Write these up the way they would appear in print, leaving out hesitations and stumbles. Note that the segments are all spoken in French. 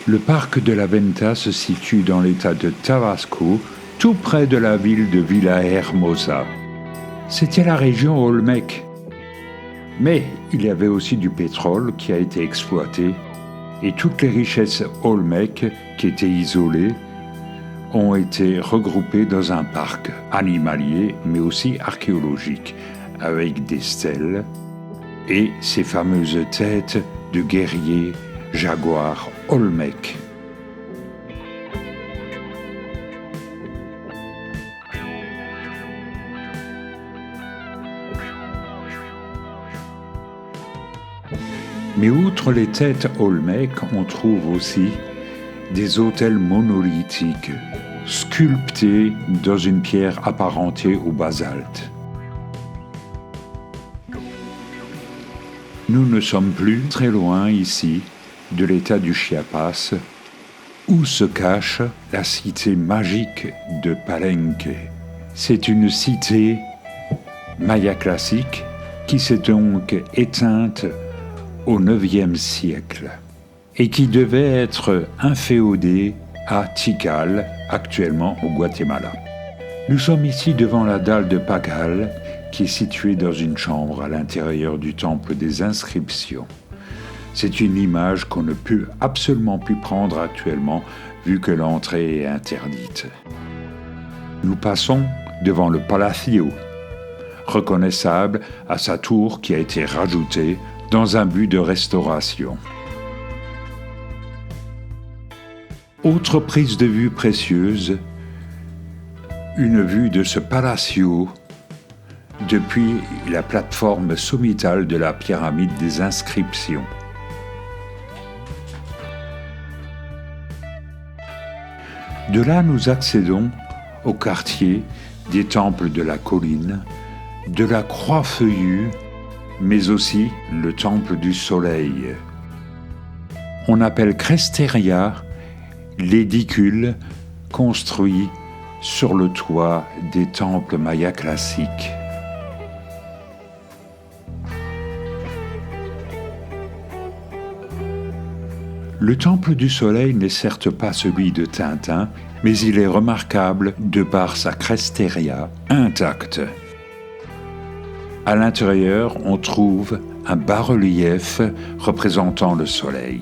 Le parc de la Venta se situe dans l'état de Tabasco, tout près de la ville de Villahermosa. C'était la région Olmec. Mais il y avait aussi du pétrole qui a été exploité et toutes les richesses Olmec qui étaient isolées ont été regroupées dans un parc animalier mais aussi archéologique avec des stèles et ces fameuses têtes de guerriers jaguars Olmec. Mais outre les têtes Olmec, on trouve aussi des autels monolithiques, sculptés dans une pierre apparentée au basalte. Nous ne sommes plus très loin ici de l'état du Chiapas, où se cache la cité magique de Palenque. C'est une cité maya classique qui s'est donc éteinte au IXe siècle et qui devait être inféodée à Tikal, actuellement au Guatemala. Nous sommes ici devant la dalle de Pacal, qui est située dans une chambre à l'intérieur du temple des inscriptions. C'est une image qu'on ne peut absolument plus prendre actuellement, vu que l'entrée est interdite. Nous passons devant le Palacio, reconnaissable à sa tour qui a été rajoutée dans un but de restauration. Autre prise de vue précieuse, une vue de ce Palacio depuis la plateforme sommitale de la pyramide des inscriptions. De là, nous accédons au quartier des temples de la colline, de la croix feuillue, mais aussi le temple du soleil. On appelle Cresteria l'édicule construit sur le toit des temples mayas classiques. Le temple du soleil n'est certes pas celui de Tintin, mais il est remarquable de par sa cresteria intacte. À l'intérieur, on trouve un bas-relief représentant le soleil.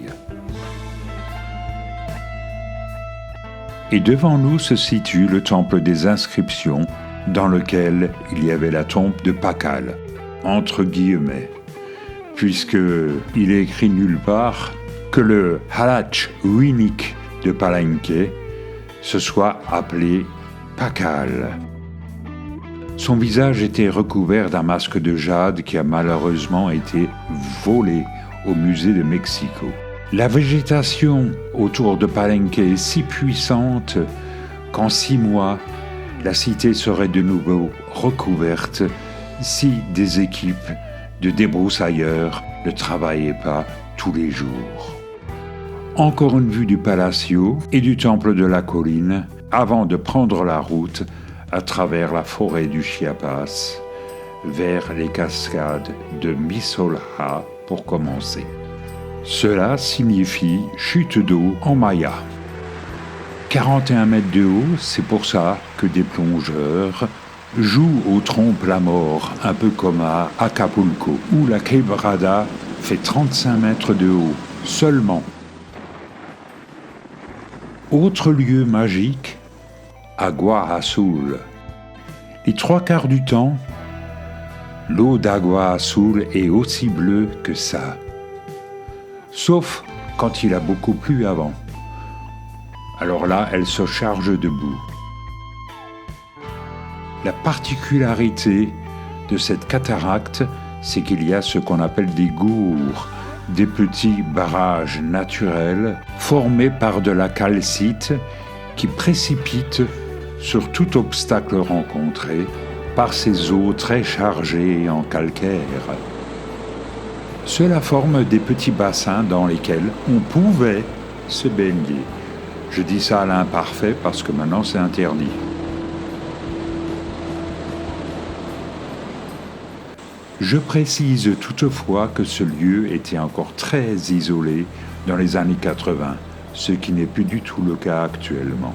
Et devant nous se situe le temple des inscriptions, dans lequel il y avait la tombe de Pacal, entre guillemets, puisqu'il est écrit nulle part que le Halach Huinic de Palenque se soit appelé Pacal. Son visage était recouvert d'un masque de jade qui a malheureusement été volé au musée de Mexico. La végétation autour de Palenque est si puissante qu'en 6 mois, la cité serait de nouveau recouverte si des équipes de débroussailleurs ne travaillaient pas tous les jours. Encore une vue du Palacio et du temple de la colline avant de prendre la route à travers la forêt du Chiapas vers les cascades de Misolha pour commencer. Cela signifie chute d'eau en maya. 41 mètres de haut, c'est pour ça que des plongeurs jouent aux trompes-la-mort, un peu comme à Acapulco, où la quebrada fait 35 mètres de haut seulement. Autre lieu magique, Agua Azul. Les 3/4 du temps, l'eau d'Agua Azul est aussi bleue que ça. Sauf quand il a beaucoup plu avant. Alors là, elle se charge de boue. La particularité de cette cataracte, c'est qu'il y a ce qu'on appelle des gours, des petits barrages naturels formés par de la calcite qui précipitent sur tout obstacle rencontré par ces eaux très chargées en calcaire. Cela forme des petits bassins dans lesquels on pouvait se baigner. Je dis ça à l'imparfait parce que maintenant c'est interdit. Je précise toutefois que ce lieu était encore très isolé dans les années 80, ce qui n'est plus du tout le cas actuellement.